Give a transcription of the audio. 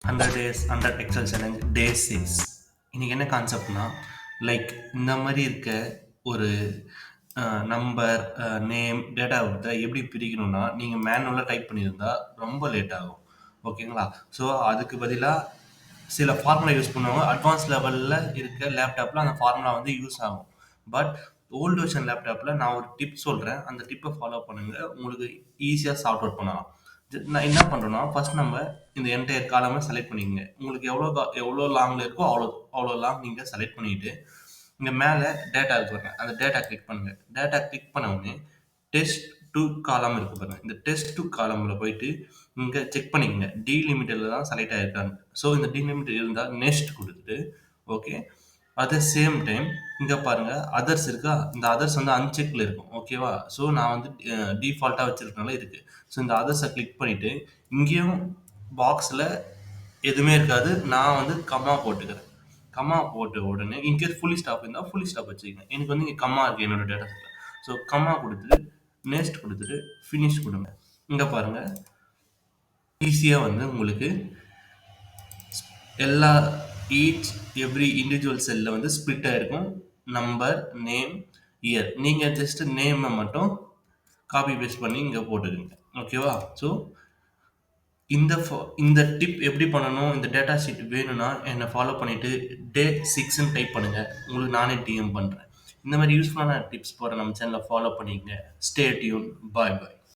100 days 100 XL challenge டே 6. இன்னைக்கு என்ன கான்செப்ட்னா, like இந்த மாதிரி இருக்க ஒரு நம்பர், நேம், டேட்டா கொடுத்த எப்படி பிரிக்கணும்னா, நீங்கள் மேனுவலாக டைப் பண்ணியிருந்தா ரொம்ப லேட் ஆகும். ஓகேங்களா? ஸோ அதுக்கு பதிலாக சில ஃபார்முலா யூஸ் பண்ணுவாங்க. அட்வான்ஸ் லெவலில் இருக்க லேப்டாப்பில் அந்த ஃபார்முலா வந்து யூஸ் ஆகும். பட் ஓல்டு வெர்ஷன் லேப்டாப்பில் நான் ஒரு டிப் சொல்கிறேன். அந்த டிப்பை ஃபாலோ பண்ணுங்கள். உங்களுக்கு ஈஸியாக சார்ட் அவுட் பண்ணலாம். நான் என்ன பண்ணுறேன்னா, ஃபர்ஸ்ட் நம்ம இந்த என்டையர் காலமை செலக்ட் பண்ணிக்கங்க. உங்களுக்கு எவ்வளோ லாங்கில் இருக்கோ அவ்வளோ லாங் நீங்கள் செலக்ட் பண்ணிவிட்டு இங்கே மேலே டேட்டா இருக்கு பாருங்க. அந்த டேட்டா கிளிக் பண்ணுங்க. டேட்டா கிளிக் பண்ண உடனே டெஸ்ட் டு காலம் இருக்கு பாருங்க. இந்த டெஸ்ட் டு காலமில் போயிட்டு இங்கே செக் பண்ணிக்கங்க. டீலிமிட்டடில் தான் செலக்ட் ஆகிருக்காங்க. ஸோ இந்த டீலிமிட்டட் இருந்தால் நெக்ஸ்ட் கொடுத்துட்டு okay. At the same time இங்கே பாருங்க அதர்ஸ் இருக்கா. இந்த அதர்ஸ் வந்து அன்செக்ல இருக்கும். ஓகேவா? ஸோ நான் வந்து டிஃபால்ட்டாக வச்சிருக்கனால இருக்கு. ஸோ இந்த அதர்ஸை கிளிக் பண்ணிட்டு இங்கேயும் பாக்ஸில் எதுவுமே இருக்காது. நான் வந்து கம்மா போட்டுக்கிறேன். கம்மா போட்ட உடனே இன்கேஸ் ஃபுல்லி ஸ்டாப் இருந்தால் ஃபுல்லி ஸ்டாப் வச்சுக்கங்க. எனக்கு வந்து இங்கே கம்மா இருக்குது என்னோட டேட்டா செட்டில். ஸோ கம்மா கொடுத்துட்டு நெக்ஸ்ட் கொடுத்துட்டு ஃபினிஷ் கொடுங்க. இங்கே பாருங்கள் ஈஸியாக வந்து உங்களுக்கு எல்லா ஈச் எவ்ரி இண்டிவிஜுவல் செல்லில் வந்து ஸ்ப்ளிட் ஆகிருக்கும். Number, name, year. நீங்கள் ஜஸ்ட் நேமை மட்டும் காப்பி பேஸ்ட் பண்ணி இங்கே போட்டுக்கோங்க. ஓகேவா? ஸோ இந்த டிப் எப்படி பண்ணணும், இந்த டேட்டா ஷீட் வேணும்னா என்னை ஃபாலோ பண்ணிவிட்டு டே 6ன்னு டைப் பண்ணுங்கள். உங்களுக்கு நானே டிஎம் பண்ணுறேன். இந்த மாதிரி யூஸ்ஃபுல்லான டிப்ஸ் போகிற நம்ம சேனலை ஃபாலோ பண்ணிக்கங்க. Stay tune. பாய் பாய்.